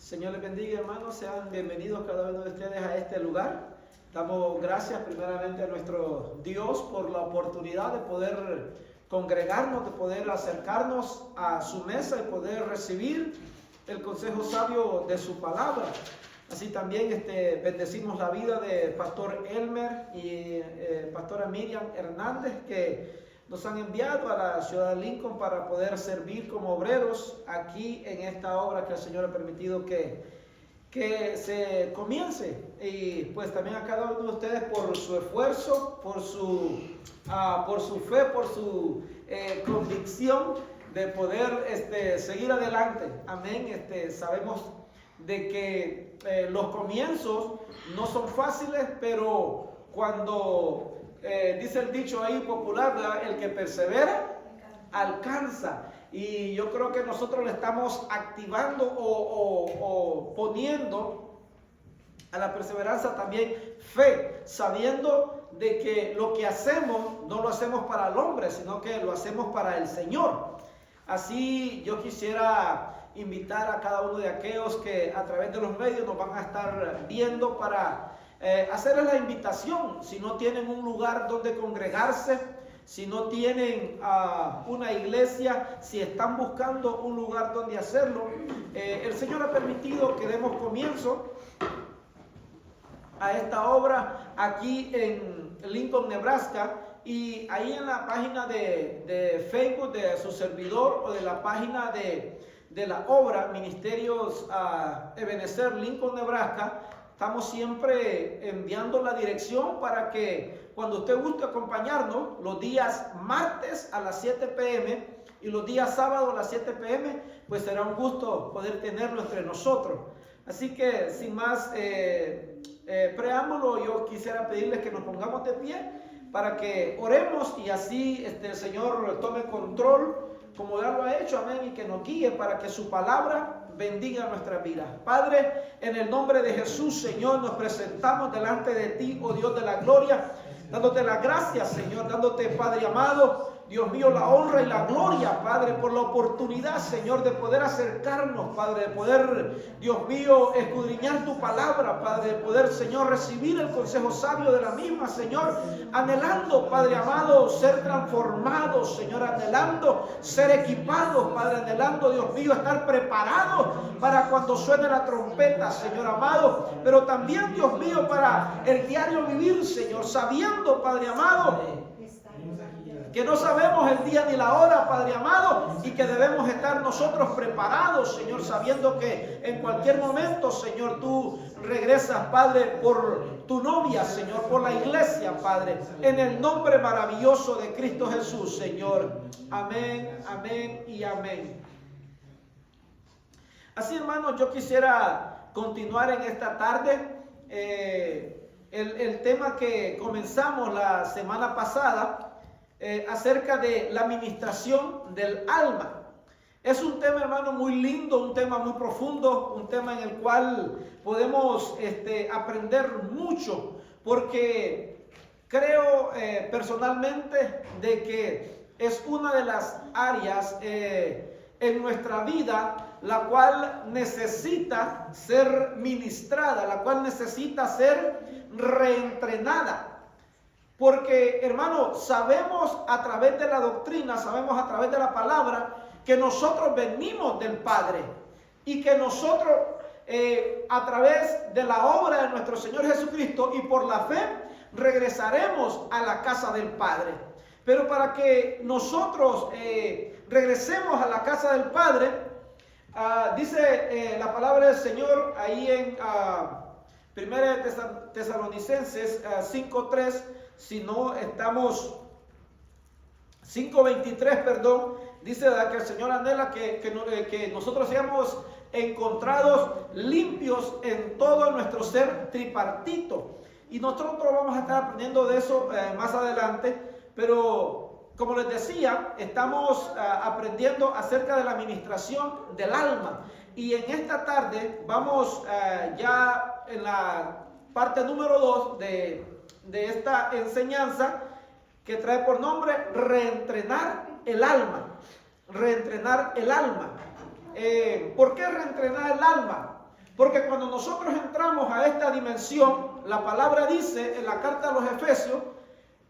Señor les bendiga, hermanos. Sean bienvenidos cada uno de ustedes a este lugar. Damos gracias primeramente a nuestro Dios por la oportunidad de poder congregarnos, de poder acercarnos a su mesa y poder recibir el consejo sabio de su palabra. Así también bendecimos la vida de Pastor Elmer y Pastora Miriam Hernández, que nos han enviado a la ciudad de Lincoln para poder servir como obreros aquí en esta obra que el Señor ha permitido que se comience. Y pues también a cada uno de ustedes por su esfuerzo, por su fe, por su convicción de poder seguir adelante. Amén. Sabemos de que los comienzos no son fáciles, pero cuando dice el dicho ahí popular, ¿verdad? El que persevera alcanza. Y yo creo que nosotros le estamos activando o poniendo a la perseverancia también fe, sabiendo de que lo que hacemos no lo hacemos para el hombre, sino que lo hacemos para el Señor. Así yo quisiera invitar a cada uno de aquellos que a través de los medios nos van a estar viendo para hacerles la invitación. Si no tienen un lugar donde congregarse, si no tienen una iglesia, si están buscando un lugar donde hacerlo, el Señor ha permitido que demos comienzo a esta obra aquí en Lincoln, Nebraska. Y ahí en la página de Facebook de su servidor, o de la página de la obra Ministerios Ebenezer Lincoln, Nebraska, estamos siempre enviando la dirección para que cuando usted guste acompañarnos los días martes a las 7 p.m. y los días sábados a las 7 p.m., pues será un gusto poder tenerlo entre nosotros. Así que sin más preámbulo, yo quisiera pedirles que nos pongamos de pie para que oremos y así el Señor tome control como ya lo ha hecho, amén, y que nos guíe para que su palabra bendiga nuestras vidas. Padre, en el nombre de Jesús, Señor, nos presentamos delante de ti, oh Dios de la gloria, dándote las gracias, Señor, dándote, Padre amado, Dios mío, la honra y la gloria, Padre, por la oportunidad, Señor, de poder acercarnos, Padre, de poder, Dios mío, escudriñar tu palabra, Padre, de poder, Señor, recibir el consejo sabio de la misma, Señor, anhelando, Padre amado, ser transformados, Señor, anhelando ser equipados, Padre, anhelando, Dios mío, estar preparados para cuando suene la trompeta, Señor amado, pero también, Dios mío, para el diario vivir, Señor, sabiendo, Padre amado, que no sabemos el día ni la hora, Padre amado, y que debemos estar nosotros preparados, Señor, sabiendo que en cualquier momento, Señor, tú regresas, Padre, por tu novia, Señor, por la iglesia, Padre, en el nombre maravilloso de Cristo Jesús, Señor. Amén, amén y amén. Así, hermanos, yo quisiera continuar en esta tarde el tema que comenzamos la semana pasada, acerca de la administración del alma. Es un tema, hermano, muy lindo, un tema muy profundo, un tema en el cual podemos aprender mucho, porque creo personalmente de que es una de las áreas en nuestra vida la cual necesita ser ministrada, la cual necesita ser reentrenada. Porque, hermano, sabemos a través de la doctrina, sabemos a través de la palabra, que nosotros venimos del Padre y que nosotros a través de la obra de nuestro Señor Jesucristo y por la fe regresaremos a la casa del Padre. Pero para que nosotros regresemos a la casa del Padre, dice la palabra del Señor ahí en 1 Tesalonicenses 5:3, si no estamos 5:23, perdón, dice que el Señor anhela que nosotros seamos encontrados limpios en todo nuestro ser tripartito. Y nosotros vamos a estar aprendiendo de eso más adelante, pero como les decía, estamos aprendiendo acerca de la administración del alma. Y en esta tarde vamos ya en la parte número 2 de esta enseñanza, que trae por nombre reentrenar el alma. Reentrenar el alma. ¿Por qué reentrenar el alma? Porque cuando nosotros entramos a esta dimensión, la palabra dice en la carta a los Efesios,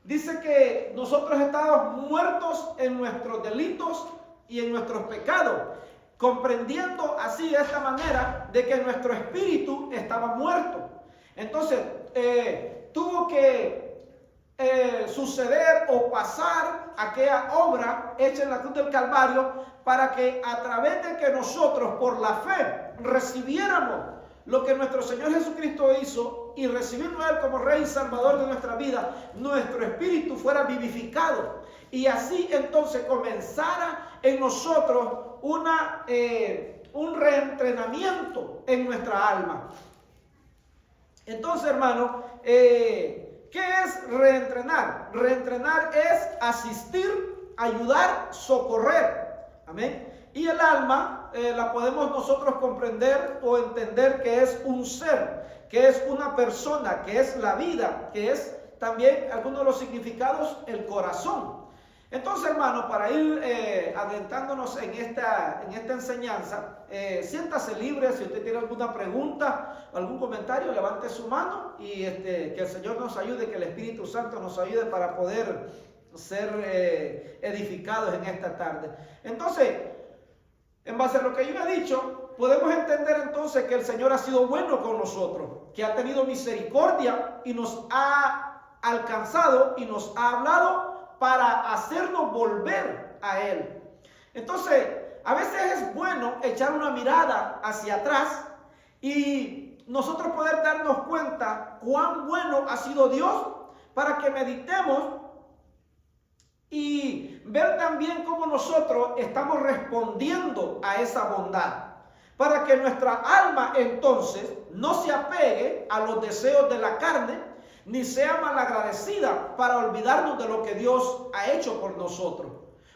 dice que nosotros estábamos muertos en nuestros delitos y en nuestros pecados, comprendiendo así de esta manera de que nuestro espíritu estaba muerto. Entonces tuvo que suceder o pasar aquella obra hecha en la cruz del Calvario para que a través de que nosotros por la fe recibiéramos lo que nuestro Señor Jesucristo hizo y recibirlo a Él como Rey y Salvador de nuestra vida, nuestro espíritu fuera vivificado y así entonces comenzara en nosotros un reentrenamiento en nuestra alma. Entonces, hermano, ¿qué es reentrenar? Reentrenar es asistir, ayudar, socorrer. Amén. Y el alma la podemos nosotros comprender o entender que es un ser, que es una persona, que es la vida, que es también algunos de los significados el corazón. Entonces, hermano, para ir adentrándonos en esta enseñanza, siéntase libre. Si usted tiene alguna pregunta, algún comentario, levante su mano y que el Señor nos ayude, que el Espíritu Santo nos ayude para poder ser edificados en esta tarde. Entonces, en base a lo que yo he dicho, podemos entender entonces que el Señor ha sido bueno con nosotros, que ha tenido misericordia y nos ha alcanzado y nos ha hablado para hacernos volver a Él. Entonces, a veces es bueno echar una mirada hacia atrás y nosotros poder darnos cuenta cuán bueno ha sido Dios, para que meditemos y ver también cómo nosotros estamos respondiendo a esa bondad, para que nuestra alma entonces no se apegue a los deseos de la carne, ni sea malagradecida para olvidarnos de lo que Dios ha hecho por nosotros.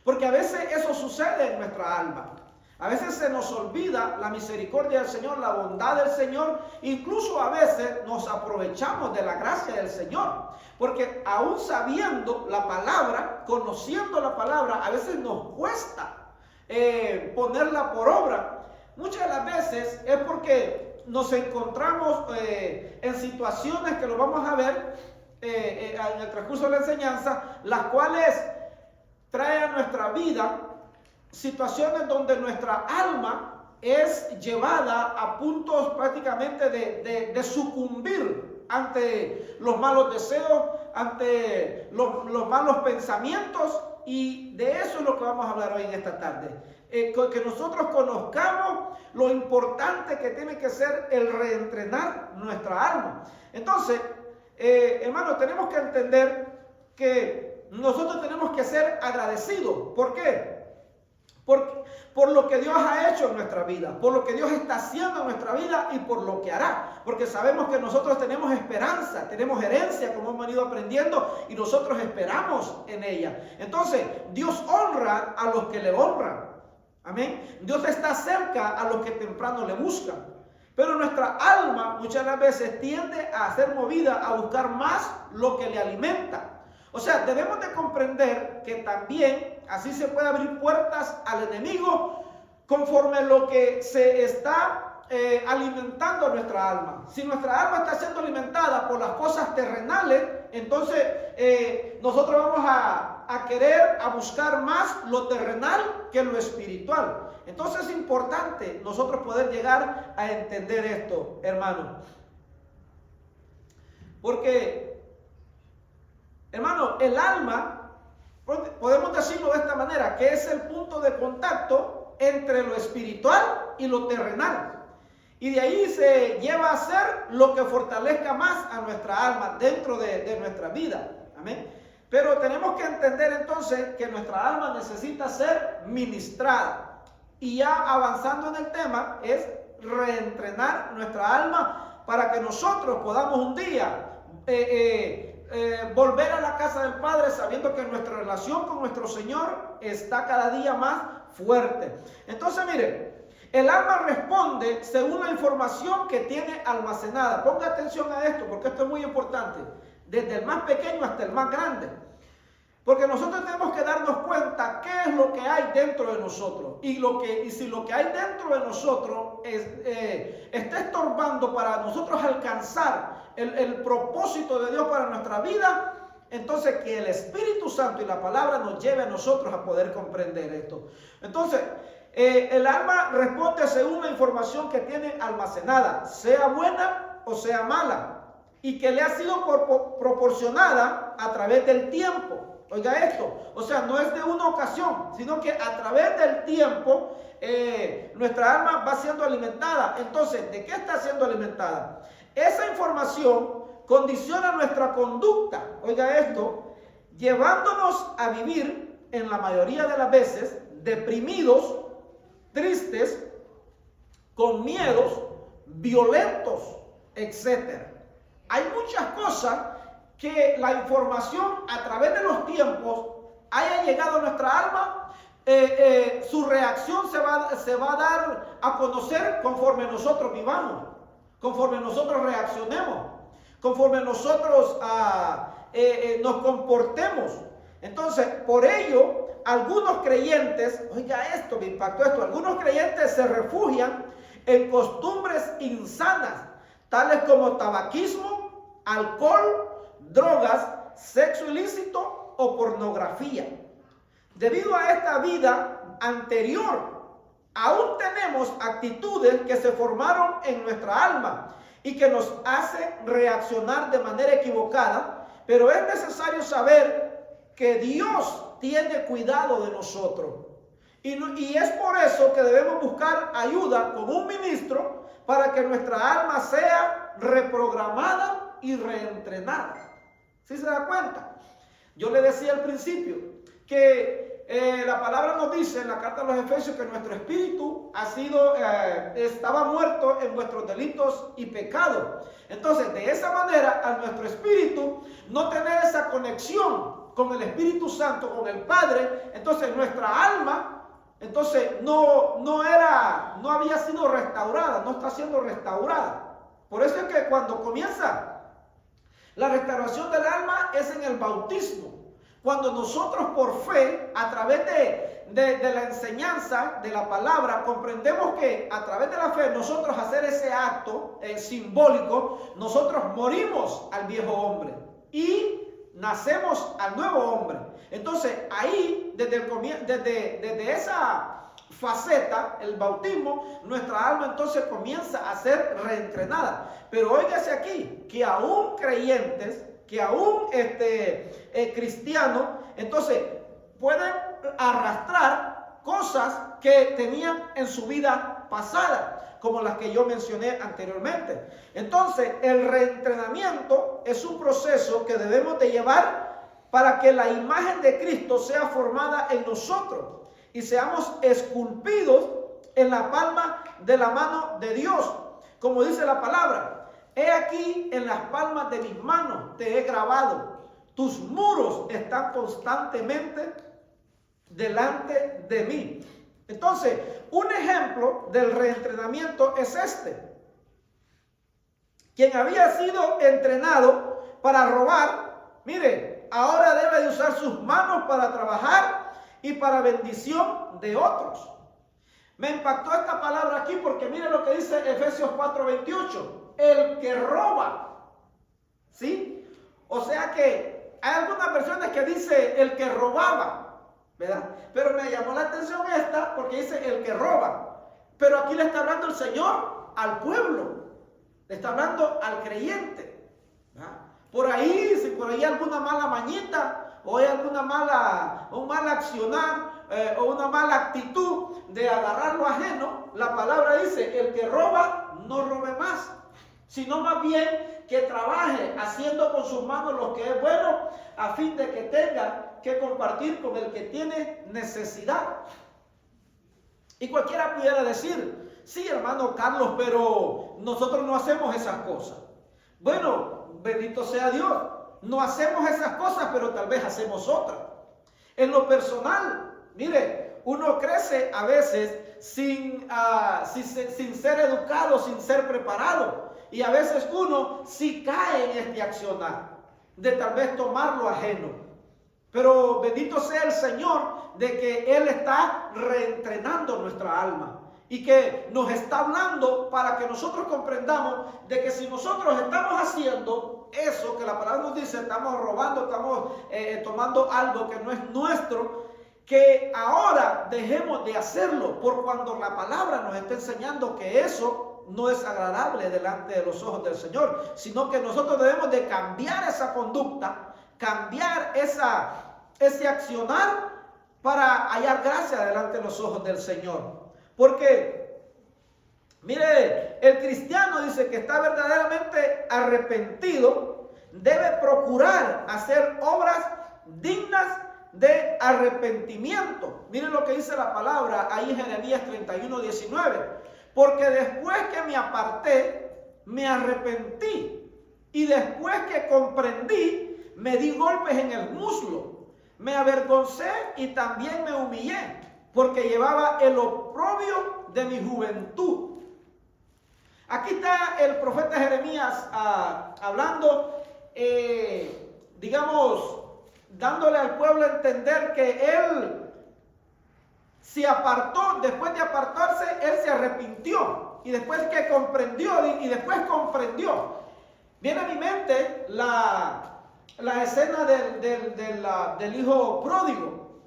Porque a veces eso sucede en nuestra alma. A veces se nos olvida la misericordia del Señor, la bondad del Señor. Incluso a veces nos aprovechamos de la gracia del Señor. Porque aún sabiendo la palabra, conociendo la palabra, a veces nos cuesta ponerla por obra. Muchas de las veces es porque nos encontramos en situaciones que lo vamos a ver en el transcurso de la enseñanza, las cuales traen a nuestra vida situaciones donde nuestra alma es llevada a puntos prácticamente de sucumbir ante los malos deseos, ante los malos pensamientos, y de eso es lo que vamos a hablar hoy en esta tarde. Que nosotros conozcamos lo importante que tiene que ser el reentrenar nuestra alma. Entonces, hermano, tenemos que entender que nosotros tenemos que ser agradecidos. ¿Por qué? Por lo que Dios ha hecho en nuestra vida, por lo que Dios está haciendo en nuestra vida y por lo que hará. Porque sabemos que nosotros tenemos esperanza, tenemos herencia, como hemos venido aprendiendo, y nosotros esperamos en ella. Entonces, Dios honra a los que le honran. Amén. Dios está cerca a los que temprano le buscan. Pero nuestra alma muchas de las veces tiende a ser movida a buscar más lo que le alimenta. O sea, debemos de comprender que también así se puede abrir puertas al enemigo conforme lo que se está alimentando nuestra alma. Si nuestra alma está siendo alimentada por las cosas terrenales, entonces nosotros vamos a querer, a buscar más lo terrenal que lo espiritual. Entonces es importante nosotros poder llegar a entender esto, hermano. Porque, hermano, el alma, podemos decirlo de esta manera, que es el punto de contacto entre lo espiritual y lo terrenal. Y de ahí se lleva a ser lo que fortalezca más a nuestra alma dentro de nuestra vida. Amén. Pero tenemos que entender entonces que nuestra alma necesita ser ministrada. Y ya avanzando en el tema, es reentrenar nuestra alma para que nosotros podamos un día volver a la casa del Padre, sabiendo que nuestra relación con nuestro Señor está cada día más fuerte. Entonces, mire, el alma responde según la información que tiene almacenada. Ponga atención a esto, porque esto es muy importante. Desde el más pequeño hasta el más grande. Porque nosotros tenemos que darnos cuenta qué es lo que hay dentro de nosotros. Y si lo que hay dentro de nosotros está estorbando para nosotros alcanzar el propósito de Dios para nuestra vida, entonces que el Espíritu Santo y la palabra nos lleve a nosotros a poder comprender esto. Entonces, el alma responde según la información que tiene almacenada, sea buena o sea mala, y que le ha sido proporcionada a través del tiempo. Oiga esto, o sea, no es de una ocasión, sino que a través del tiempo nuestra alma va siendo alimentada. Entonces, ¿de qué está siendo alimentada? Esa información condiciona nuestra conducta, oiga esto, llevándonos a vivir en la mayoría de las veces deprimidos, tristes, con miedos, violentos, etc. Hay muchas cosas que la información a través de los tiempos haya llegado a nuestra alma, su reacción se va a dar a conocer conforme nosotros vivamos, conforme nosotros reaccionemos, conforme nosotros nos comportemos. Entonces, por ello, algunos creyentes, oiga esto, me impactó esto, algunos creyentes se refugian en costumbres insanas, tales como tabaquismo, alcohol, drogas, sexo ilícito o pornografía. Debido a esta vida anterior, aún tenemos actitudes que se formaron en nuestra alma y que nos hacen reaccionar de manera equivocada, pero es necesario saber que Dios tiene cuidado de nosotros. Y es por eso que debemos buscar ayuda con un ministro para que nuestra alma sea reprogramada y reentrenada. ¿Sí se da cuenta? Yo le decía al principio que la palabra nos dice en la carta a los Efesios que nuestro espíritu estaba muerto en nuestros delitos y pecados. Entonces, de esa manera, a nuestro espíritu no tener esa conexión con el Espíritu Santo, con el Padre, entonces nuestra alma no había sido restaurada, no está siendo restaurada. Por eso es que cuando comienza la restauración del alma es en el bautismo. Cuando nosotros por fe, a través de la enseñanza de la palabra, comprendemos que a través de la fe nosotros hacer ese acto simbólico, nosotros morimos al viejo hombre y nacemos al nuevo hombre. Entonces ahí, desde esa faceta, el bautismo, nuestra alma entonces comienza a ser reentrenada. Pero óigase aquí, que aún creyentes, que aún cristianos, entonces pueden arrastrar cosas que tenían en su vida pasada, como las que yo mencioné anteriormente. Entonces, el reentrenamiento es un proceso que debemos de llevar para que la imagen de Cristo sea formada en nosotros y seamos esculpidos en la palma de la mano de Dios. Como dice la palabra, he aquí en las palmas de mis manos te he grabado. Tus muros están constantemente delante de mí. Entonces, un ejemplo del reentrenamiento es este. Quien había sido entrenado para robar, mire, ahora debe de usar sus manos para trabajar y para bendición de otros. Me impactó esta palabra aquí porque mire lo que dice Efesios 4:28. El que roba. ¿Sí? O sea que hay algunas versiones que dice el que robaba, ¿verdad? Pero me llamó la atención esta porque dice el que roba. Pero aquí le está hablando el Señor al pueblo. Le está hablando al creyente, ¿verdad? Por ahí, si por ahí alguna mala mañita o hay un mal accionar o una mala actitud de agarrar lo ajeno, la palabra dice, el que roba no robe más, sino más bien que trabaje haciendo con sus manos lo que es bueno, a fin de que tenga que compartir con el que tiene necesidad. Y cualquiera pudiera decir, sí, hermano Carlos, pero nosotros no hacemos esas cosas. Bueno, bendito sea Dios, no hacemos esas cosas, pero tal vez hacemos otras. En lo personal, mire, uno crece a veces sin ser educado, sin ser preparado. Y a veces uno sí cae en este accionar de tal vez tomar lo ajeno. Pero bendito sea el Señor de que Él está reentrenando nuestra alma y que nos está hablando para que nosotros comprendamos de que si nosotros estamos haciendo eso que la palabra nos dice, estamos robando, estamos tomando algo que no es nuestro, que ahora dejemos de hacerlo, por cuando la palabra nos está enseñando que eso no es agradable delante de los ojos del Señor, sino que nosotros debemos de cambiar esa conducta, cambiar ese accionar para hallar gracia delante de los ojos del Señor. Porque, mire, el cristiano dice que está verdaderamente arrepentido, debe procurar hacer obras dignas de arrepentimiento. Miren lo que dice la palabra ahí en Jeremías 31:19. Porque después que me aparté, me arrepentí. Y después que comprendí, me di golpes en el muslo. Me avergoncé y también me humillé, porque llevaba el oprobio de mi juventud. Aquí está el profeta Jeremías hablando, digamos, dándole al pueblo a entender que él se apartó. Después de apartarse, él se arrepintió. Y después que comprendió, viene a mi mente la escena del hijo pródigo.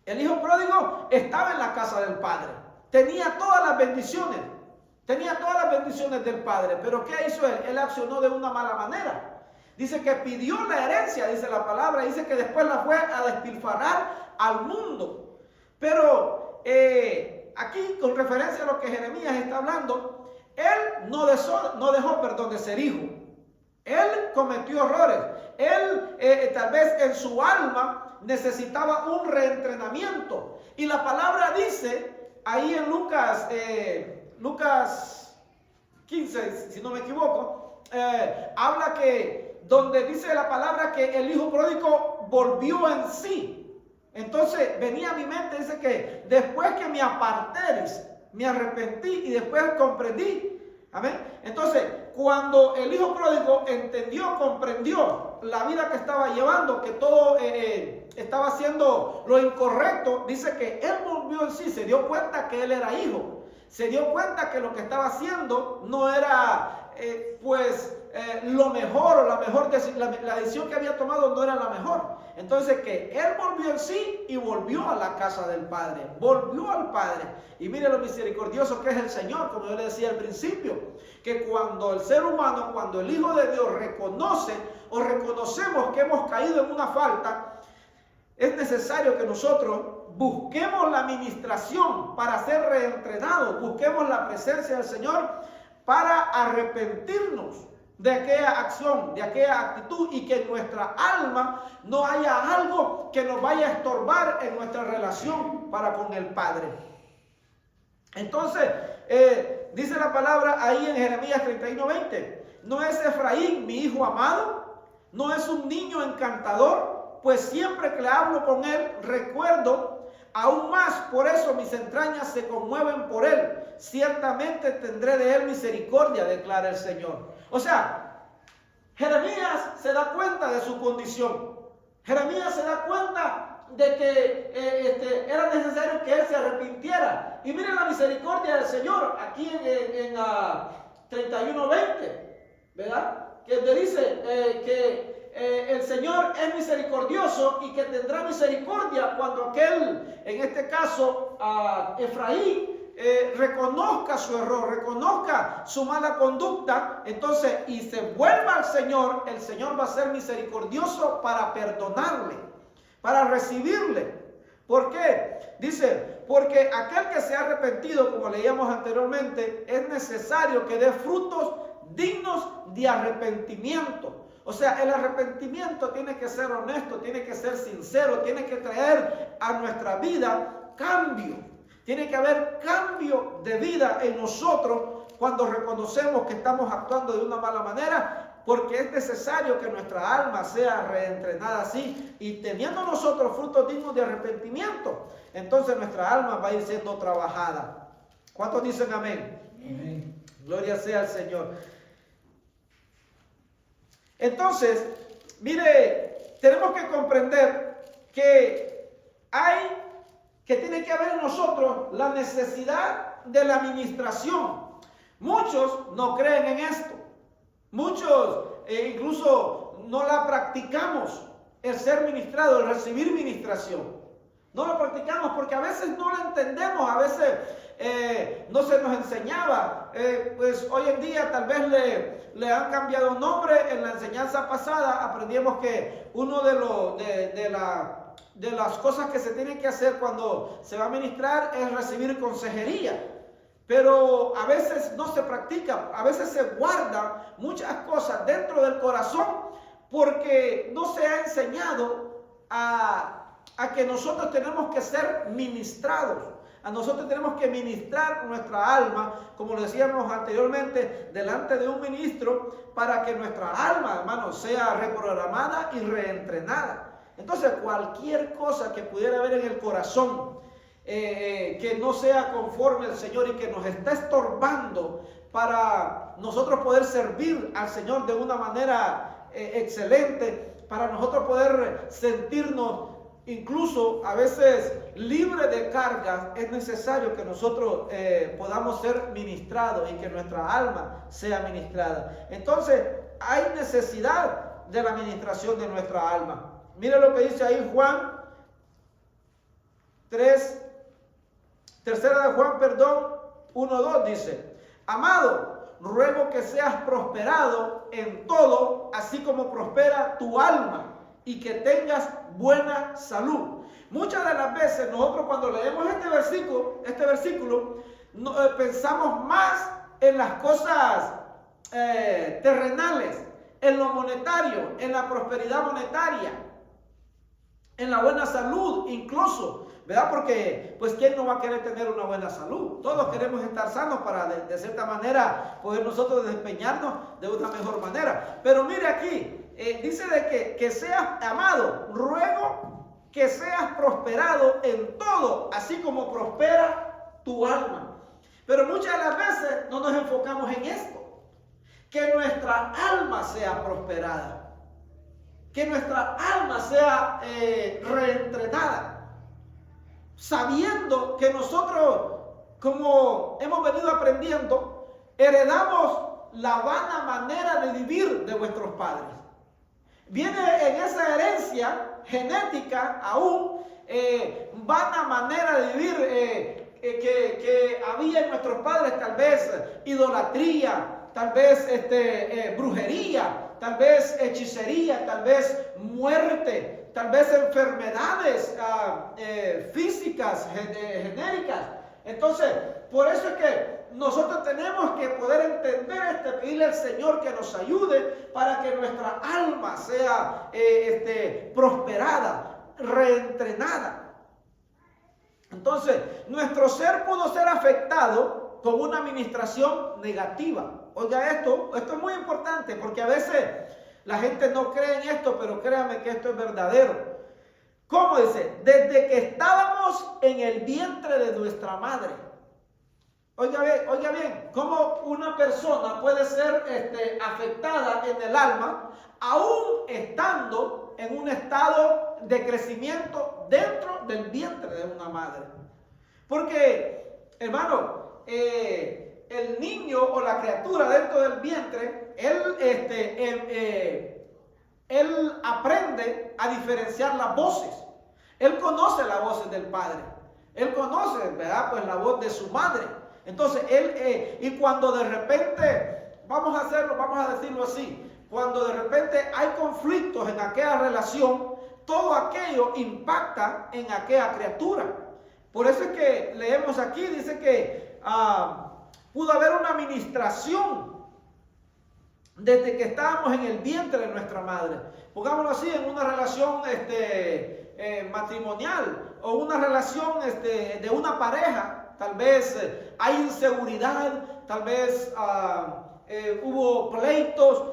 El hijo pródigo estaba en la casa del padre. Tenía todas las bendiciones. Del padre. Pero ¿qué hizo él? Él accionó de una mala manera. Dice que pidió la herencia, dice la palabra. Dice que después la fue a despilfarrar al mundo. Pero aquí, con referencia a lo que Jeremías está hablando, él no dejó de ser hijo. Él cometió errores. Él tal vez en su alma necesitaba un reentrenamiento. Y la palabra dice, ahí en Lucas 15, si no me equivoco, habla que, donde dice la palabra que el hijo pródigo volvió en sí. Entonces venía a mi mente, dice que después que me aparté, me arrepentí y después comprendí. Amén. Entonces, cuando el hijo pródigo comprendió la vida que estaba llevando, que todo estaba haciendo lo incorrecto, dice que él volvió en sí, se dio cuenta que él era hijo, se dio cuenta que lo que estaba haciendo no era lo mejor, o la decisión que había tomado no era la mejor. Entonces que él volvió en sí y volvió a la casa del Padre, volvió al Padre. Y mire lo misericordioso que es el Señor, como yo le decía al principio, que cuando el ser humano, cuando el Hijo de Dios reconoce o reconocemos que hemos caído en una falta, es necesario que nosotros busquemos la administración para ser reentrenados, busquemos la presencia del Señor para arrepentirnos de aquella acción, de aquella actitud, y que en nuestra alma no haya algo que nos vaya a estorbar en nuestra relación para con el Padre. Entonces, dice la palabra ahí en Jeremías 31:20, ¿no es Efraín mi hijo amado? ¿No es un niño encantador? Pues siempre que le hablo con él, recuerdo aún más, por eso mis entrañas se conmueven por él. Ciertamente tendré de él misericordia, declara el Señor. O sea, Jeremías se da cuenta de su condición. Jeremías se da cuenta de que era necesario que él se arrepintiera. Y miren la misericordia del Señor aquí en 31:20, ¿verdad? Que te dice que el Señor es misericordioso y que tendrá misericordia cuando aquel, en este caso Efraín, reconozca su error, reconozca su mala conducta, entonces, y se vuelva al Señor, el Señor va a ser misericordioso para perdonarle, para recibirle. ¿Por qué? Dice, porque aquel que se ha arrepentido, como leíamos anteriormente, es necesario que dé frutos dignos de arrepentimiento. O sea, el arrepentimiento tiene que ser honesto, tiene que ser sincero, tiene que traer a nuestra vida cambio. Tiene que haber cambio de vida en nosotros cuando reconocemos que estamos actuando de una mala manera, porque es necesario que nuestra alma sea reentrenada así, y teniendo nosotros frutos dignos de arrepentimiento, entonces nuestra alma va a ir siendo trabajada. ¿Cuántos dicen amén? Amén. Gloria sea al Señor. Entonces, mire, tenemos que comprender que tiene que haber en nosotros la necesidad de la administración. Muchos no creen en esto. Muchos incluso no la practicamos, el ser ministrado, el recibir ministración. No lo practicamos porque a veces no lo entendemos, a veces no se nos enseñaba. Pues hoy en día tal vez le han cambiado nombre. En la enseñanza pasada aprendimos que uno de las cosas que se tienen que hacer cuando se va a ministrar es recibir consejería. Pero a veces no se practica, a veces se guardan muchas cosas dentro del corazón porque no se ha enseñado a que nosotros tenemos que ser ministrados. A nosotros tenemos que ministrar nuestra alma, como lo decíamos anteriormente, delante de un ministro, para que nuestra alma, hermanos, sea reprogramada y reentrenada. Entonces, cualquier cosa que pudiera haber en el corazón, que no sea conforme al Señor y que nos está estorbando para nosotros poder servir al Señor de una manera excelente, para nosotros poder sentirnos incluso a veces libre de cargas, es necesario que nosotros podamos ser ministrados y que nuestra alma sea ministrada. Entonces hay necesidad de la ministración de nuestra alma. Mire lo que dice ahí Juan 1:2 dice: amado, ruego que seas prosperado en todo, así como prospera tu alma, y que tengas buena salud. Muchas de las veces nosotros cuando leemos este versículo pensamos más en las cosas terrenales, en lo monetario, en la prosperidad monetaria, en la buena salud incluso, ¿verdad? Porque pues ¿quién no va a querer tener una buena salud? Todos queremos estar sanos para de cierta manera poder nosotros desempeñarnos de una mejor manera. Pero mire aquí, dice de que seas amado, ruego que seas prosperado en todo, así como prospera tu alma. Pero muchas de las veces no nos enfocamos en esto, que nuestra alma sea prosperada, que nuestra alma sea reentrenada, sabiendo que nosotros, como hemos venido aprendiendo, heredamos la vana manera de vivir de vuestros padres. Viene en esa herencia genética aún vana manera de vivir que había en nuestros padres, tal vez idolatría, tal vez brujería, tal vez hechicería, tal vez muerte, tal vez enfermedades físicas, genéricas. Entonces, por eso es que nosotros tenemos que poder entender pedirle al Señor que nos ayude para que nuestra alma sea prosperada, reentrenada. Entonces, nuestro ser pudo ser afectado con una administración negativa. Oiga, esto es muy importante porque a veces la gente no cree en esto, pero créanme que esto es verdadero. ¿Cómo dice? Desde que estábamos en el vientre de nuestra madre. Oiga bien, ¿cómo una persona puede ser afectada en el alma aún estando en un estado de crecimiento dentro del vientre de una madre? Porque, hermano, el niño o la criatura dentro del vientre, él aprende a diferenciar las voces. Él conoce las voces del padre. Él conoce, ¿verdad? Pues la voz de su madre. Entonces, y cuando de repente, vamos a decirlo así, cuando de repente hay conflictos en aquella relación, todo aquello impacta en aquella criatura. Por eso es que leemos aquí, dice que pudo haber una administración desde que estábamos en el vientre de nuestra madre. Pongámoslo así, en una relación matrimonial o una relación de una pareja. Tal vez hay inseguridad, tal vez hubo pleitos,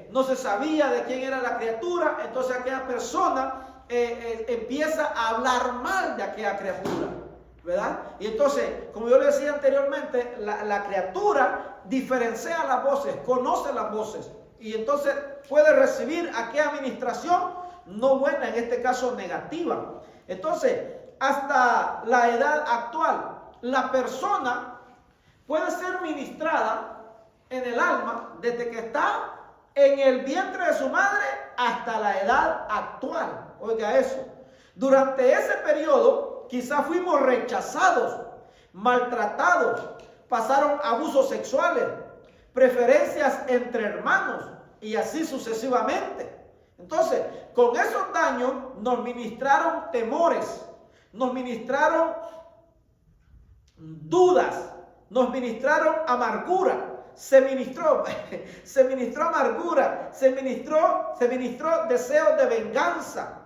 no se sabía de quién era la criatura, entonces aquella persona empieza a hablar mal de aquella criatura, ¿verdad? Y entonces, como yo le decía anteriormente, la criatura diferencia las voces, conoce las voces, y entonces puede recibir aquella administración no buena, en este caso negativa. Entonces, hasta la edad actual, la persona puede ser ministrada en el alma desde que está en el vientre de su madre hasta la edad actual. Oiga eso. Durante ese periodo quizás fuimos rechazados, maltratados, pasaron abusos sexuales, preferencias entre hermanos y así sucesivamente. Entonces, con esos daños nos ministraron temores, nos ministraron dudas, nos ministraron amargura. Se ministró amargura, se ministró deseos de venganza,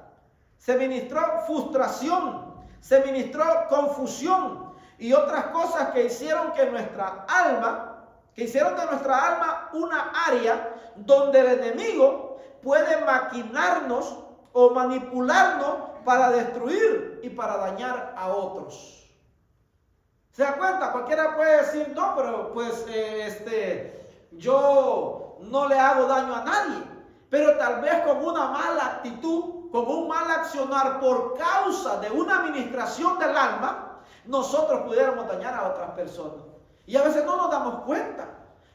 se ministró frustración, se ministró confusión y otras cosas que hicieron que nuestra alma, que hicieron de nuestra alma una área donde el enemigo puede maquinarnos o manipularnos para destruir y para dañar a otros. ¿Se da cuenta? Cualquiera puede decir, no, pero pues yo no le hago daño a nadie. Pero tal vez con una mala actitud, con un mal accionar por causa de una administración del alma, nosotros pudiéramos dañar a otras personas. Y a veces no nos damos cuenta,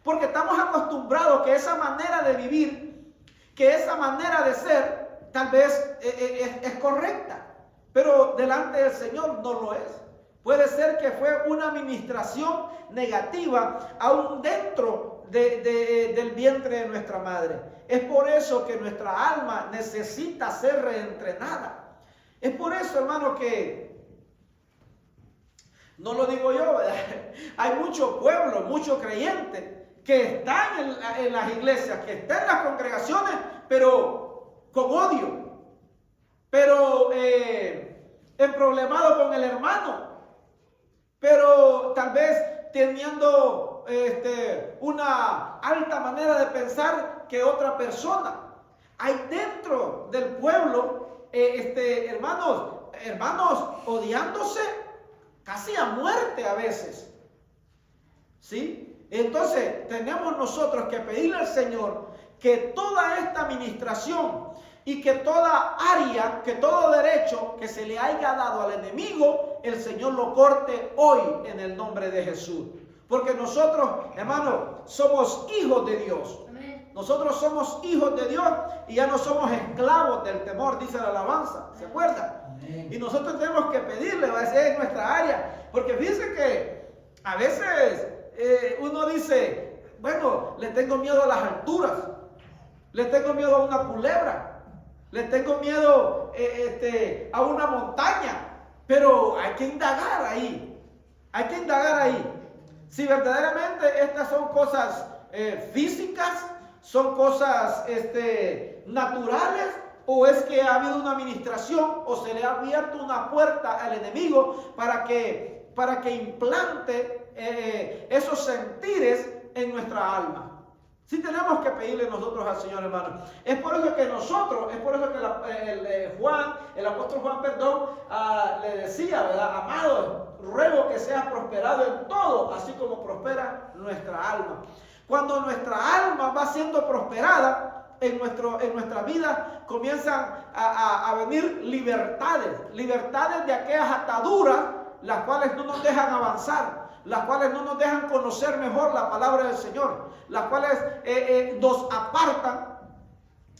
porque estamos acostumbrados que esa manera de vivir, que esa manera de ser, tal vez es correcta, pero delante del Señor no lo es. Puede ser que fue una administración negativa aún dentro del vientre de nuestra madre. Es por eso que nuestra alma necesita ser reentrenada. Es por eso, hermano, que no lo digo yo, ¿verdad? Hay mucho pueblo, muchos creyentes que están en las iglesias, que están en las congregaciones, pero con odio, pero emproblemado con el hermano, pero tal vez teniendo una alta manera de pensar que otra persona. Hay dentro del pueblo, hermanos odiándose casi a muerte a veces. ¿Sí? Entonces tenemos nosotros que pedirle al Señor que toda esta administración y que toda área, que todo derecho que se le haya dado al enemigo, el Señor lo corte hoy en el nombre de Jesús. Porque nosotros, hermanos, somos hijos de Dios. Amén. Nosotros somos hijos de Dios y ya no somos esclavos del temor, dice la alabanza. ¿Se acuerdan? Amén. Y nosotros tenemos que pedirle, va a ser en nuestra área. Porque fíjense que a veces uno dice, bueno, le tengo miedo a las alturas, le tengo miedo a una culebra, le tengo miedo a una montaña, pero hay que indagar ahí, si verdaderamente estas son cosas físicas, son cosas naturales, o es que ha habido una administración o se le ha abierto una puerta al enemigo para que implante esos sentires en nuestra alma. Sí tenemos que pedirle nosotros al Señor, hermano. Es por eso que el apóstol Juan, le decía, ¿verdad? Amado, ruego que seas prosperado en todo, así como prospera nuestra alma. Cuando nuestra alma va siendo prosperada, en nuestra vida comienzan a venir libertades de aquellas ataduras, las cuales no nos dejan avanzar, las cuales no nos dejan conocer mejor la palabra del Señor, las cuales nos apartan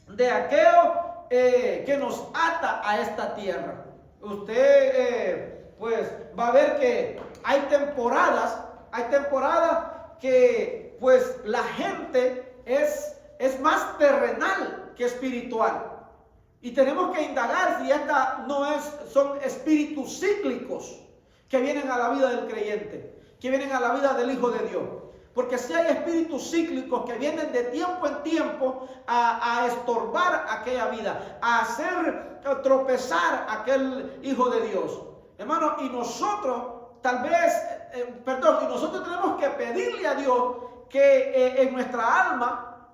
de aquello que nos ata a esta tierra. Usted pues va a ver que hay temporadas que pues la gente es más terrenal que espiritual. Y tenemos que indagar si son espíritus cíclicos que vienen a la vida del creyente, que vienen a la vida del Hijo de Dios. Porque si hay espíritus cíclicos que vienen de tiempo en tiempo a estorbar aquella vida, a hacer tropezar a aquel Hijo de Dios. Hermano, y nosotros nosotros tenemos que pedirle a Dios que en nuestra alma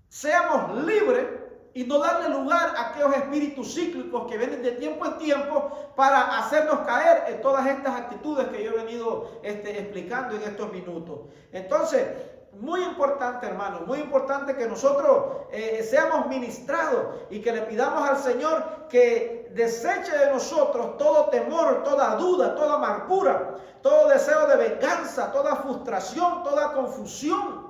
seamos libres y no darle lugar a aquellos espíritus cíclicos que vienen de tiempo en tiempo para hacernos caer en todas estas actitudes que yo he venido explicando en estos minutos. Entonces, muy importante, hermanos, muy importante que nosotros seamos ministrados y que le pidamos al Señor que deseche de nosotros todo temor, toda duda, toda amargura, todo deseo de venganza, toda frustración, toda confusión.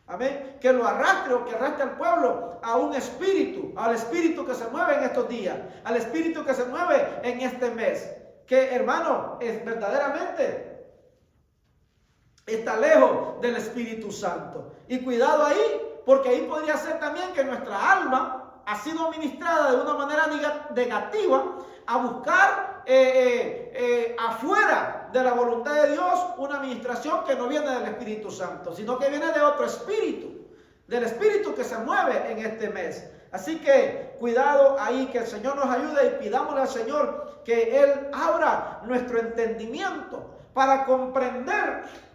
Amén. Que lo arrastre o que arrastre al pueblo a un espíritu, al espíritu que se mueve en estos días, al espíritu que se mueve en este mes. Que, hermano, es verdaderamente está lejos del Espíritu Santo. Y cuidado ahí, porque ahí podría ser también que nuestra alma ha sido ministrada de una manera negativa a buscar afuera de la voluntad de Dios una administración que no viene del Espíritu Santo, sino que viene de otro espíritu, del espíritu que se mueve en este mes. Así que cuidado ahí, que el Señor nos ayude y pidámosle al Señor que Él abra nuestro entendimiento para comprender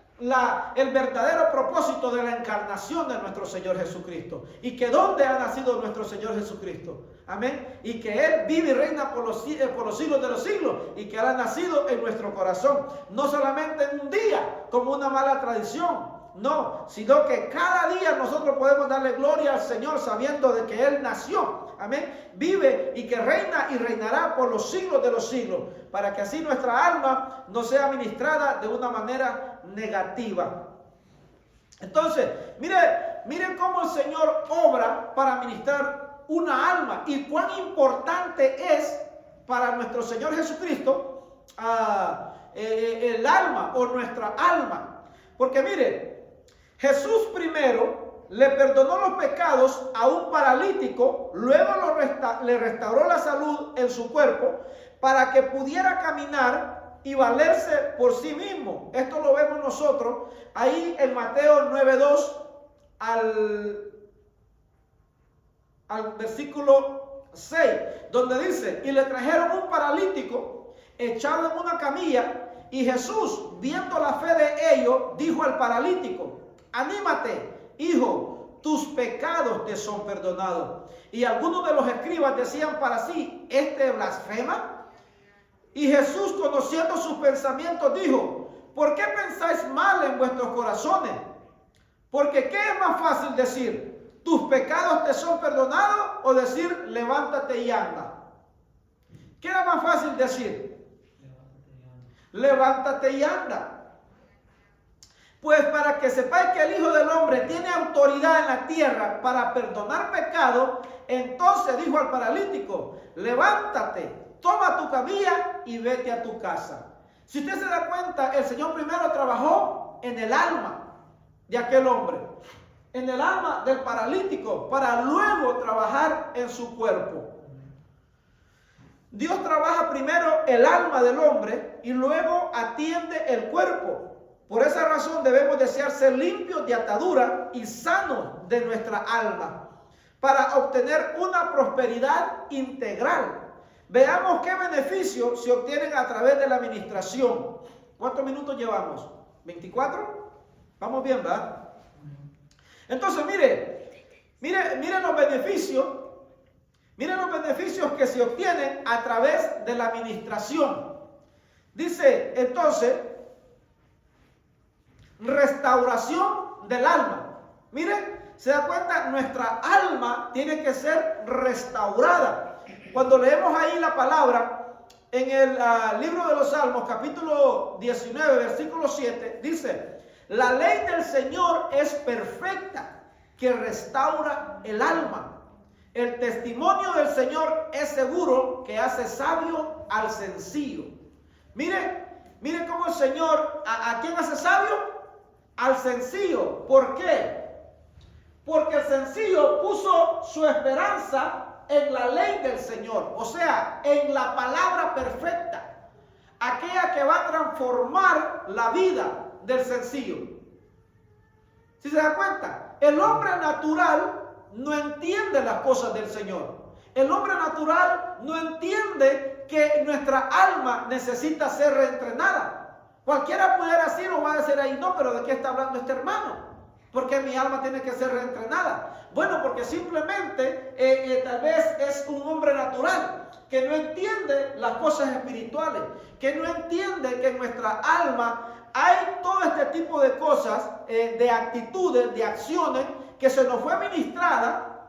el verdadero propósito de la encarnación de nuestro Señor Jesucristo, y que dónde ha nacido nuestro Señor Jesucristo, amén, y que Él vive y reina por los siglos de los siglos, y que Él ha nacido en nuestro corazón, no solamente en un día como una mala tradición, no, sino que cada día nosotros podemos darle gloria al Señor sabiendo de que Él nació, amén, vive y que reina y reinará por los siglos de los siglos, para que así nuestra alma no sea ministrada de una manera negativa. Entonces, mire cómo el Señor obra para ministrar una alma y cuán importante es para nuestro Señor Jesucristo el alma o nuestra alma. Porque mire, Jesús primero le perdonó los pecados a un paralítico, luego le restauró la salud en su cuerpo para que pudiera caminar y valerse por sí mismo. Esto lo vemos nosotros ahí en Mateo 9:2 al versículo 6, donde dice: y le trajeron un paralítico echado en una camilla, y Jesús, viendo la fe de ellos, dijo al paralítico: anímate, hijo, tus pecados te son perdonados. Y algunos de los escribas decían para sí: ¿este blasfema? Y Jesús, conociendo sus pensamientos, dijo: ¿por qué pensáis mal en vuestros corazones? Porque ¿qué es más fácil decir: tus pecados te son perdonados, o decir: levántate y anda? ¿Qué era más fácil decir? Levántate y anda. Pues para que sepáis que el Hijo del Hombre tiene autoridad en la tierra para perdonar pecados, entonces dijo al paralítico: levántate, toma tu camilla y vete a tu casa. Si usted se da cuenta, el Señor primero trabajó en el alma de aquel hombre, en el alma del paralítico, para luego trabajar en su cuerpo. Dios trabaja primero el alma del hombre y luego atiende el cuerpo. Por esa razón debemos desear ser limpios de atadura y sanos de nuestra alma, para obtener una prosperidad integral. Veamos qué beneficios se obtienen a través de la administración. ¿Cuántos minutos llevamos? ¿24? Vamos bien, ¿verdad? Entonces, mire los beneficios. Miren los beneficios que se obtienen a través de la administración. Dice, entonces, restauración del alma. Mire, se da cuenta, nuestra alma tiene que ser restaurada. Cuando leemos ahí la palabra en el libro de los Salmos, capítulo 19, versículo 7, dice: la ley del Señor es perfecta, que restaura el alma. El testimonio del Señor es seguro, que hace sabio al sencillo. Mire cómo el Señor, ¿a quién hace sabio? Al sencillo. ¿Por qué? Porque el sencillo puso su esperanza en la ley del Señor, o sea, en la palabra perfecta, aquella que va a transformar la vida del sencillo. ¿Sí se da cuenta? El hombre natural no entiende las cosas del Señor. El hombre natural no entiende que nuestra alma necesita ser reentrenada. Cualquiera pudiera decir o va a decir ahí: no, pero ¿de qué está hablando este hermano? ¿Por qué mi alma tiene que ser reentrenada? Bueno, porque simplemente tal vez es un hombre natural que no entiende las cosas espirituales, que no entiende que en nuestra alma hay todo este tipo de cosas, de actitudes, de acciones que se nos fue ministrada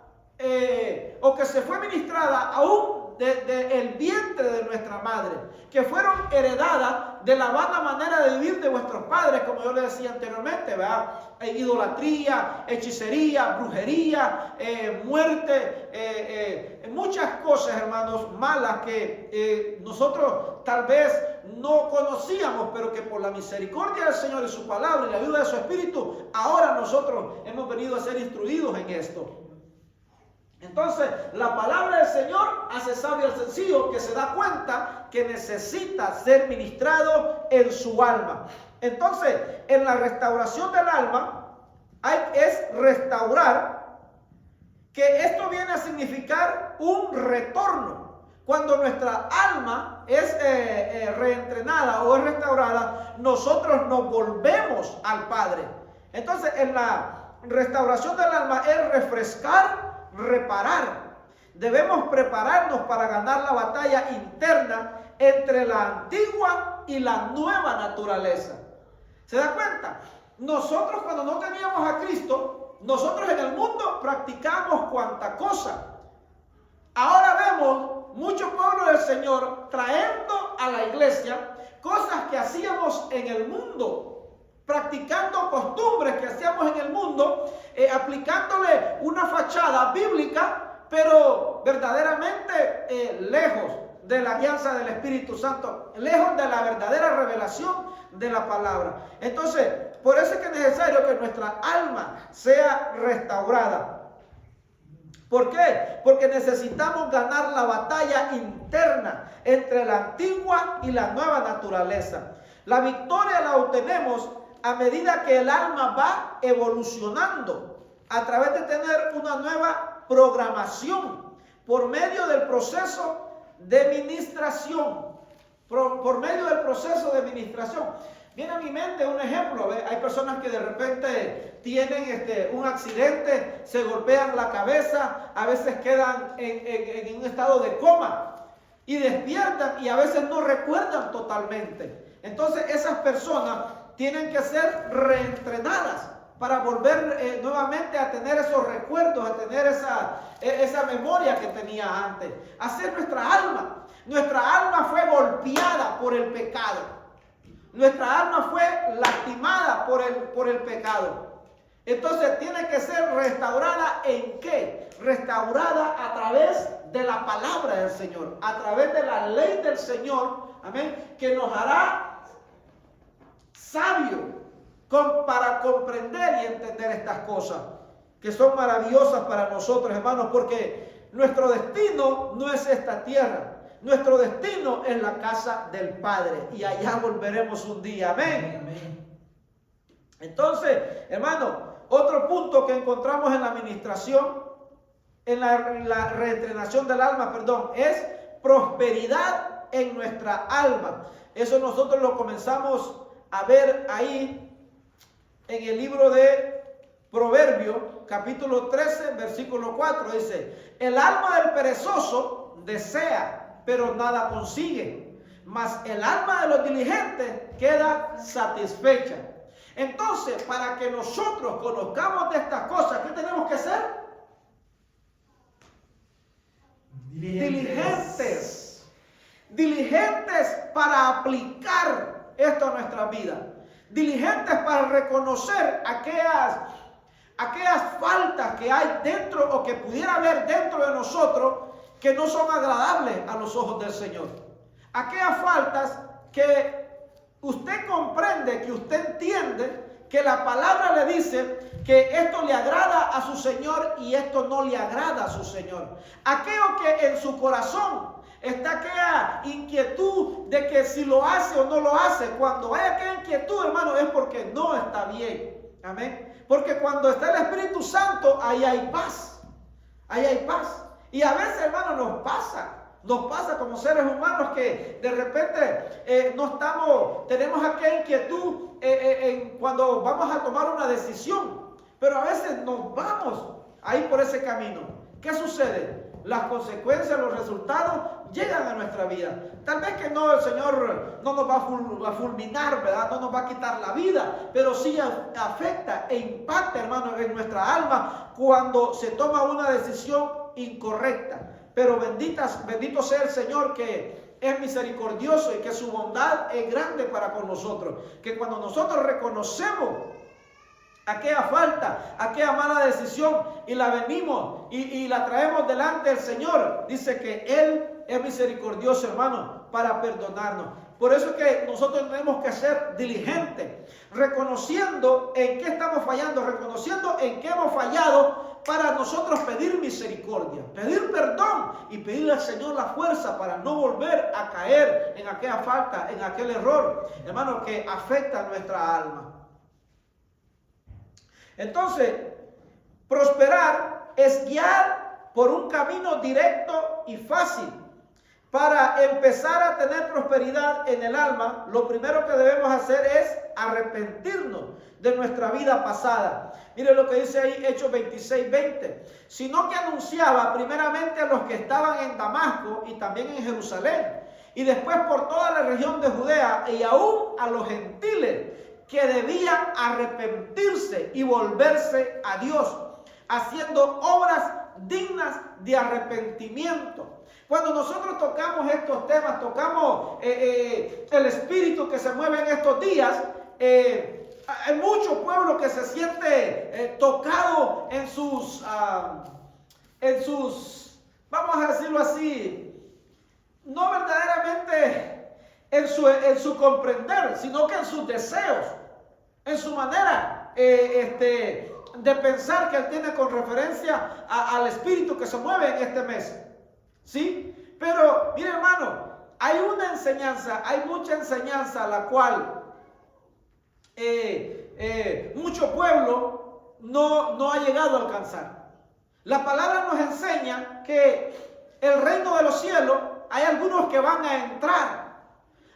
o que se fue ministrada aún desde el vientre de nuestra madre, que fueron heredadas de la vana manera de vivir de vuestros padres, como yo les decía anteriormente, ¿verdad? Idolatría, hechicería, brujería, muerte, muchas cosas, hermanos, malas que nosotros tal vez no conocíamos, pero que por la misericordia del Señor y su palabra y la ayuda de su Espíritu, ahora nosotros hemos venido a ser instruidos en esto. Entonces, la palabra del Señor hace sabio al sencillo que se da cuenta que necesita ser ministrado en su alma. Entonces, en la restauración del alma, es restaurar, que esto viene a significar un retorno. Cuando nuestra alma es reentrenada o es restaurada, nosotros nos volvemos al Padre. Entonces, en la restauración del alma es refrescar, reparar. Debemos prepararnos para ganar la batalla interna entre la antigua y la nueva naturaleza. ¿Se da cuenta? Nosotros cuando no teníamos a Cristo, nosotros en el mundo practicamos cuanta cosa. Ahora vemos mucho pueblo del Señor trayendo a la iglesia cosas que hacíamos en el mundo, practicando costumbres que hacíamos en el mundo, aplicándole una fachada bíblica, pero verdaderamente lejos de la guianza del Espíritu Santo, lejos de la verdadera revelación de la palabra. Entonces, por eso es que es necesario que nuestra alma sea restaurada. ¿Por qué? Porque necesitamos ganar la batalla interna entre la antigua y la nueva naturaleza. La victoria la obtenemos a medida que el alma va evolucionando a través de tener una nueva programación por medio del proceso de ministración. Por medio del proceso de ministración. Viene a mi mente un ejemplo. Hay personas que de repente tienen un accidente, se golpean la cabeza, a veces quedan en un estado de coma y despiertan y a veces no recuerdan totalmente. Entonces esas personas tienen que ser reentrenadas para volver nuevamente a tener esos recuerdos, a tener esa memoria que tenía antes. Así es nuestra alma. Nuestra alma fue golpeada por el pecado. Nuestra alma fue lastimada por el pecado. Entonces tiene que ser restaurada ¿en qué? Restaurada a través de la palabra del Señor, a través de la ley del Señor, amén, que nos hará sabio para comprender y entender estas cosas que son maravillosas para nosotros, hermanos, porque nuestro destino no es esta tierra. Nuestro destino es la casa del Padre y allá volveremos un día. Amén. Amén. Entonces, hermano, otro punto que encontramos en la administración, en la reentrenación del alma, es prosperidad en nuestra alma. Eso nosotros lo comenzamos a ver ahí en el libro de Proverbios, capítulo 13, versículo 4. Dice: el alma del perezoso desea, pero nada consigue, mas el alma de los diligentes queda satisfecha. Entonces, para que nosotros conozcamos de estas cosas, ¿qué tenemos que hacer? Diligentes. Diligentes para aplicar esto a nuestra vida. Diligentes para reconocer aquellas faltas que hay dentro o que pudiera haber dentro de nosotros que no son agradables a los ojos del Señor. Aquellas faltas que usted comprende, que usted entiende, que la palabra le dice que esto le agrada a su Señor y esto no le agrada a su Señor. Aquello que en su corazón está aquella inquietud de que si lo hace o no lo hace. Cuando hay aquella inquietud, hermano, es porque no está bien. Amén. Porque cuando está el Espíritu Santo, ahí hay paz. Ahí hay paz. Y a veces, hermano, nos pasa como seres humanos que de repente tenemos aquella inquietud cuando vamos a tomar una decisión. Pero a veces nos vamos ahí por ese camino. ¿Qué sucede? Las consecuencias, los resultados llegan a nuestra vida. Tal vez que no, el Señor no nos va a fulminar, ¿verdad? No nos va a quitar la vida, pero sí afecta e impacta, hermano, en nuestra alma cuando se toma una decisión incorrecta. Pero bendito sea el Señor, que es misericordioso y que su bondad es grande para con nosotros. Que cuando nosotros reconocemos aquella falta, aquella mala decisión, y la venimos y la traemos delante del Señor, dice que Él es misericordioso, hermano, para perdonarnos. Por eso es que nosotros tenemos que ser diligentes, reconociendo en qué estamos fallando, reconociendo en qué hemos fallado, para nosotros pedir misericordia, pedir perdón y pedirle al Señor la fuerza para no volver a caer en aquella falta, en aquel error, hermano, que afecta a nuestra alma. Entonces, prosperar es guiar por un camino directo y fácil. Para empezar a tener prosperidad en el alma, lo primero que debemos hacer es arrepentirnos de nuestra vida pasada. Mire lo que dice ahí Hechos 26:20. Sino que anunciaba primeramente a los que estaban en Damasco y también en Jerusalén, y después por toda la región de Judea y aún a los gentiles, que debían arrepentirse y volverse a Dios, haciendo obras dignas de arrepentimiento. Cuando nosotros tocamos estos temas, tocamos el espíritu que se mueve en estos días, hay mucho pueblo que se siente tocado en sus, vamos a decirlo así, no verdaderamente en su comprender, sino que en sus deseos, en su manera de pensar que él tiene con referencia al espíritu que se mueve en este mes. ¿Sí? Pero, mire, hermano, hay una enseñanza, hay mucha enseñanza a la cual mucho pueblo no ha llegado a alcanzar. La palabra nos enseña que el reino de los cielos, hay algunos que van a entrar,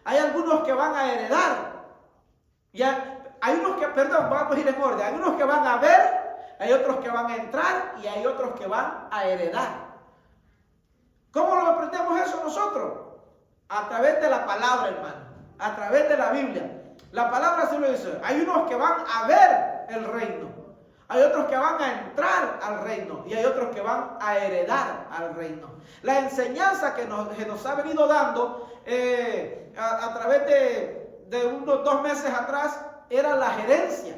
hay algunos que van a heredar, y hay unos que, perdón, vamos a ir en orden, hay unos que van a ver, hay otros que van a entrar y hay otros que van a heredar. ¿Cómo lo aprendemos eso nosotros? A través de la palabra, hermano, a través de la Biblia. La palabra así lo dice. Hay unos que van a ver el reino, hay otros que van a entrar al reino y hay otros que van a heredar al reino. La enseñanza que nos ha venido dando a través de unos 2 meses atrás era la herencia,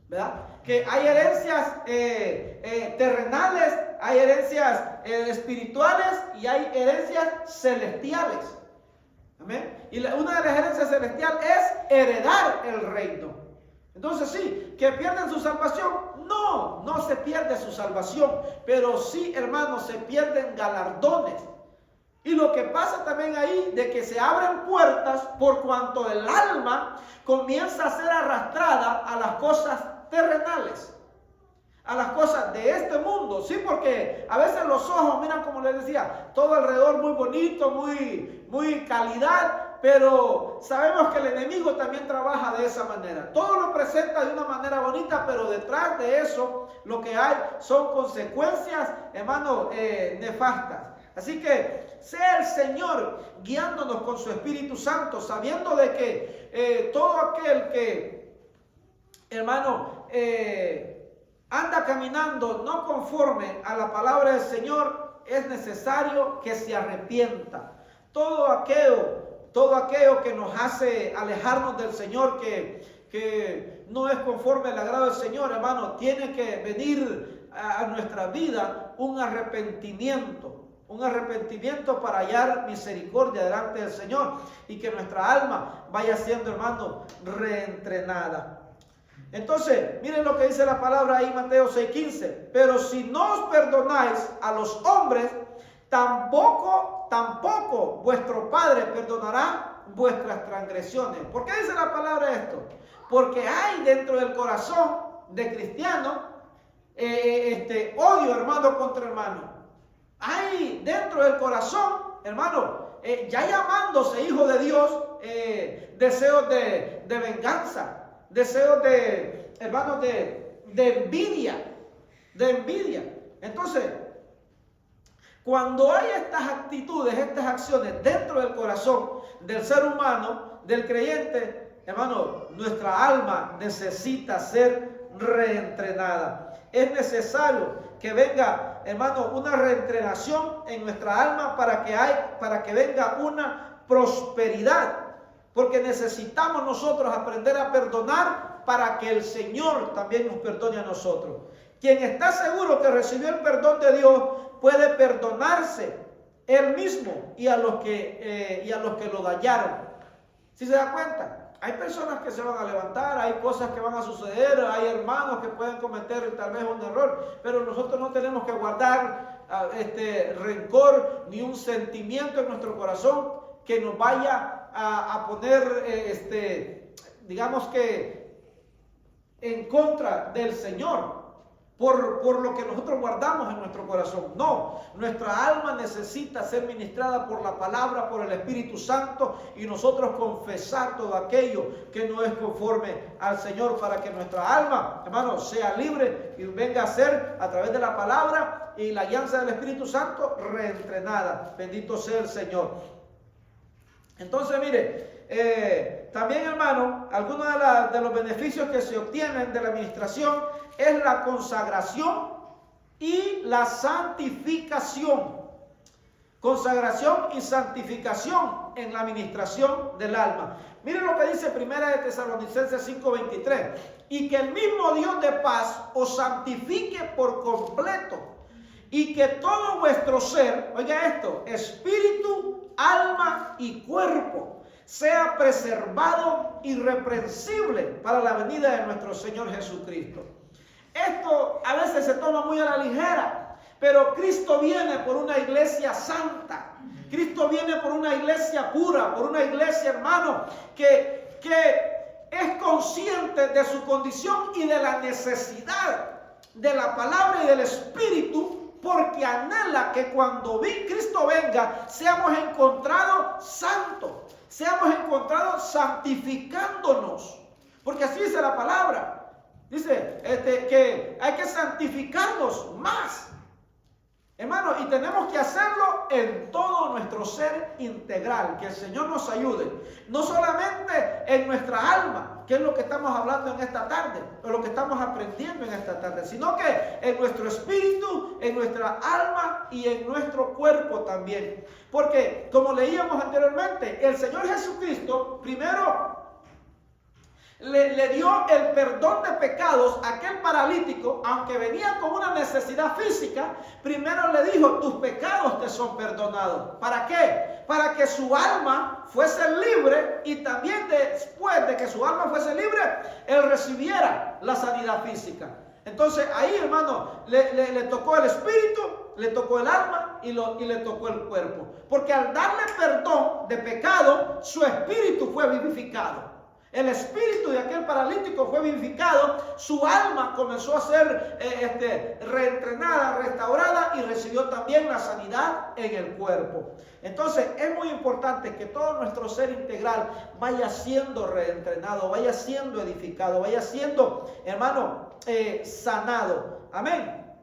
¿verdad? Que hay herencias terrenales, hay herencias espirituales y hay herencias celestiales. ¿Amén? Y una de las herencias celestiales es heredar el reino. Entonces sí, que pierden su salvación. No se pierde su salvación, pero sí, hermanos, se pierden galardones. Y lo que pasa también ahí, de que se abren puertas por cuanto el alma comienza a ser arrastrada a las cosas terrenales, a las cosas de este mundo, sí, porque a veces los ojos miran, como les decía, todo alrededor muy bonito, muy calidad, pero sabemos que el enemigo también trabaja de esa manera. Todo lo presenta de una manera bonita, pero detrás de eso lo que hay son consecuencias, hermano, nefastas. Así que sea el Señor guiándonos con su Espíritu Santo, sabiendo de que todo aquel que, hermano, anda caminando no conforme a la palabra del Señor, es necesario que se arrepienta. Todo aquello que nos hace alejarnos del Señor, que no es conforme al agrado del Señor, hermano, tiene que venir a nuestra vida un arrepentimiento para hallar misericordia delante del Señor y que nuestra alma vaya siendo, hermano, reentrenada. Entonces, miren lo que dice la palabra ahí, Mateo 6:15. Pero si no os perdonáis a los hombres, tampoco vuestro Padre perdonará vuestras transgresiones. ¿Por qué dice la palabra esto? Porque hay dentro del corazón de cristiano odio, hermano, contra hermano. Hay dentro del corazón, hermano, ya llamándose hijo de Dios, deseos de venganza, deseos de, hermanos, de de envidia, de envidia. Entonces, cuando hay estas actitudes, estas acciones dentro del corazón del ser humano, del creyente, hermano, nuestra alma necesita ser reentrenada. Es necesario que venga, hermano, una reentrenación en nuestra alma para que venga una prosperidad. Porque necesitamos nosotros aprender a perdonar para que el Señor también nos perdone a nosotros. Quien está seguro que recibió el perdón de Dios puede perdonarse él mismo y a los que lo dañaron. ¿Sí se da cuenta? Hay personas que se van a levantar, hay cosas que van a suceder, hay hermanos que pueden cometer tal vez un error, pero nosotros no tenemos que guardar rencor ni un sentimiento en nuestro corazón que nos vaya a poner, digamos que en contra del Señor. Por lo que nosotros guardamos en nuestro corazón. No, nuestra alma necesita ser ministrada por la palabra, por el Espíritu Santo, y nosotros confesar todo aquello que no es conforme al Señor, para que nuestra alma, hermano, sea libre y venga a ser, a través de la palabra y la guianza del Espíritu Santo, reentrenada. Bendito sea el Señor. Entonces, mire, también, hermano, algunos de los beneficios que se obtienen de la administración es la consagración y la santificación. Consagración y santificación en la administración del alma. Miren lo que dice 1 de Tesalonicenses 5:23. Y que el mismo Dios de paz os santifique por completo, y que todo vuestro ser, oiga esto, espíritu, alma y cuerpo, sea preservado irreprensible para la venida de nuestro Señor Jesucristo. Esto a veces se toma muy a la ligera, pero Cristo viene por una iglesia santa. Cristo viene por una iglesia pura, por una iglesia, hermano, que es consciente de su condición y de la necesidad de la palabra y del Espíritu, porque anhela que cuando Cristo venga seamos encontrados santos, seamos encontrados santificándonos, porque así dice la palabra. Dice que hay que santificarnos más, hermano, y tenemos que hacerlo en todo nuestro ser integral. Que el Señor nos ayude, no solamente en nuestra alma, que es lo que estamos hablando en esta tarde, o lo que estamos aprendiendo en esta tarde, sino que en nuestro espíritu, en nuestra alma y en nuestro cuerpo también. Porque, como leíamos anteriormente, el Señor Jesucristo primero le dio el perdón de pecados a aquel paralítico, aunque venía con una necesidad física. Primero le dijo: tus pecados te son perdonados. ¿Para qué? Para que su alma fuese libre, y también después de que su alma fuese libre, él recibiera la sanidad física. Entonces ahí, hermano, le tocó el espíritu, le tocó el alma y le tocó el cuerpo. Porque al darle perdón de pecado, su espíritu fue vivificado. El espíritu de aquel paralítico fue vivificado, su alma comenzó a ser reentrenada, restaurada, y recibió también la sanidad en el cuerpo. Entonces es muy importante que todo nuestro ser integral vaya siendo reentrenado, vaya siendo edificado, vaya siendo, hermano, sanado. Amén.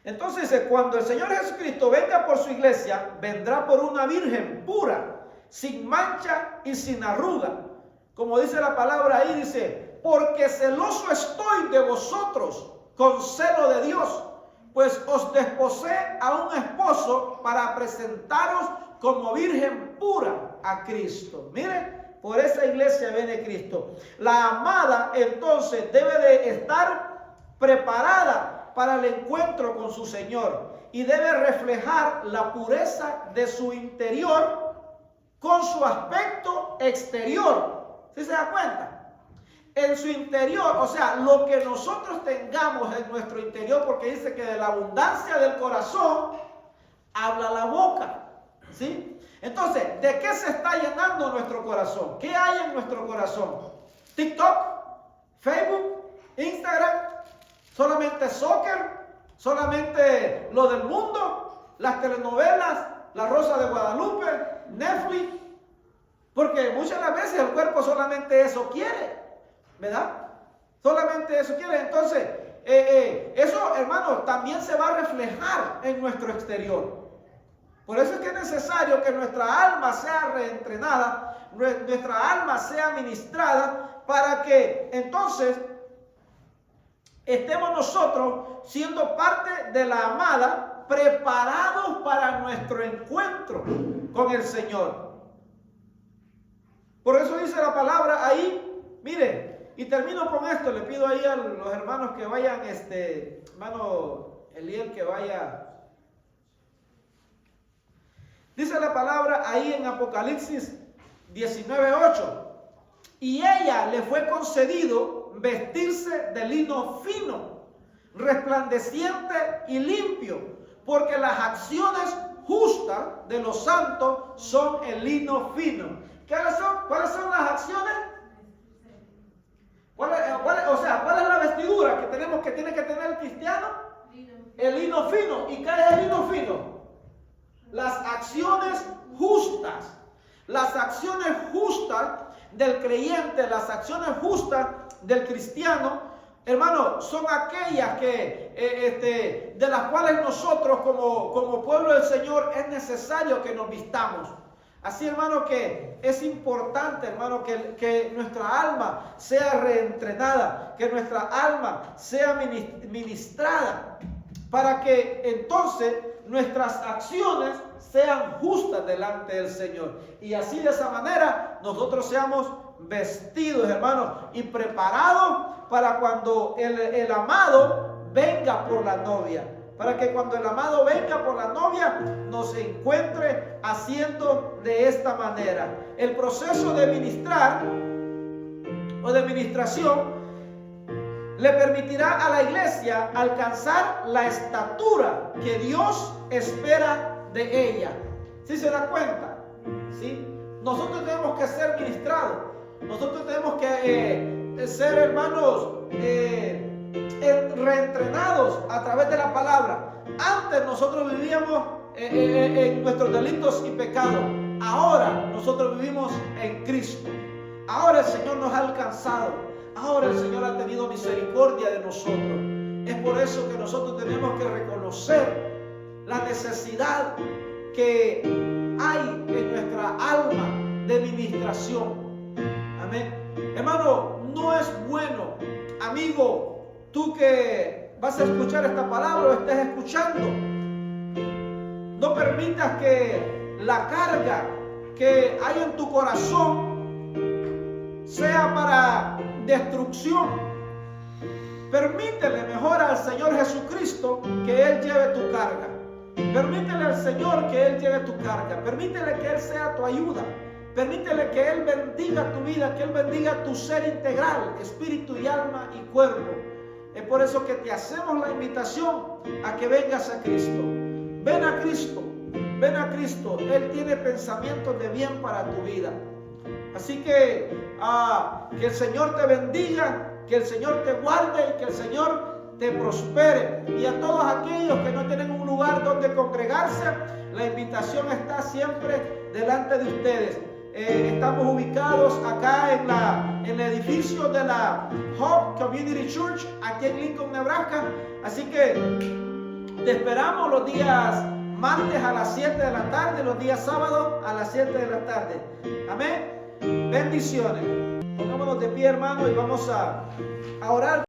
Entonces, cuando el Señor Jesucristo venga por su iglesia, vendrá por una virgen pura, sin mancha y sin arruga. Como dice la palabra ahí, dice: porque celoso estoy de vosotros con celo de Dios, pues os desposé a un esposo para presentaros como virgen pura a Cristo. Miren, por esa iglesia viene Cristo. La amada entonces debe de estar preparada para el encuentro con su Señor, y debe reflejar la pureza de su interior con su aspecto exterior. ¿Sí se da cuenta? En su interior, o sea, lo que nosotros tengamos en nuestro interior, porque dice que de la abundancia del corazón habla la boca. ¿Sí? Entonces, ¿de qué se está llenando nuestro corazón? ¿Qué hay en nuestro corazón? ¿TikTok? ¿Facebook? ¿Instagram? ¿Solamente soccer? ¿Solamente lo del mundo? ¿Las telenovelas? ¿La Rosa de Guadalupe? ¿Netflix? Porque muchas de las veces el cuerpo solamente eso quiere, ¿verdad? Solamente eso quiere. Entonces, eso, hermano, también se va a reflejar en nuestro exterior. Por eso es que es necesario que nuestra alma sea reentrenada, nuestra alma sea ministrada, para que entonces estemos nosotros siendo parte de la amada, preparados para nuestro encuentro con el Señor. Por eso dice la palabra ahí, mire, y termino con esto, le pido ahí a los hermanos que vayan, hermano Eliel, que vaya. Dice la palabra ahí en Apocalipsis 19:8, y ella le fue concedido vestirse de lino fino, resplandeciente y limpio, porque las acciones justas de los santos son el lino fino. ¿Cuáles son las acciones? ¿Cuál es la vestidura que tiene que tener el cristiano? El lino fino. ¿Y qué es el lino fino? Las acciones justas. Las acciones justas del creyente, las acciones justas del cristiano, hermano, son aquellas que, de las cuales nosotros como pueblo del Señor es necesario que nos vistamos. Así, hermano, que es importante, hermano, que nuestra alma sea reentrenada, que nuestra alma sea ministrada, para que entonces nuestras acciones sean justas delante del Señor. Y así, de esa manera, nosotros seamos vestidos, hermano, y preparados para cuando el amado venga por la novia. Para que cuando el amado venga por la novia, nos encuentre haciendo de esta manera. El proceso de ministrar o de ministración le permitirá a la iglesia alcanzar la estatura que Dios espera de ella. ¿Sí se da cuenta? ¿Sí? Nosotros tenemos que ser ministrados. Nosotros tenemos que ser, hermanos, reentrenados a través de la palabra. Antes nosotros vivíamos en nuestros delitos y pecados. Ahora nosotros vivimos en Cristo. Ahora el Señor nos ha alcanzado. Ahora el Señor ha tenido misericordia de nosotros. Es por eso que nosotros tenemos que reconocer la necesidad que hay en nuestra alma de ministración. Amén. Hermano, no es bueno, amigo, tú que vas a escuchar esta palabra o estés escuchando, no permitas que la carga que hay en tu corazón sea para destrucción. Permítele mejor al Señor Jesucristo que Él lleve tu carga. Permítele al Señor que Él lleve tu carga. Permítele que Él sea tu ayuda. Permítele que Él bendiga tu vida, que Él bendiga tu ser integral, espíritu y alma y cuerpo. Es por eso que te hacemos la invitación a que vengas a Cristo. Ven a Cristo, ven a Cristo. Él tiene pensamientos de bien para tu vida. Así que el Señor te bendiga, que el Señor te guarde y que el Señor te prospere. Y a todos aquellos que no tienen un lugar donde congregarse, la invitación está siempre delante de ustedes. Estamos ubicados acá en el edificio de la Hope Community Church, aquí en Lincoln, Nebraska. Así que te esperamos los días martes a las 7 de la tarde, los días sábados a las 7 de la tarde. Amén. Bendiciones. Pongámonos de pie, hermano, y vamos a orar.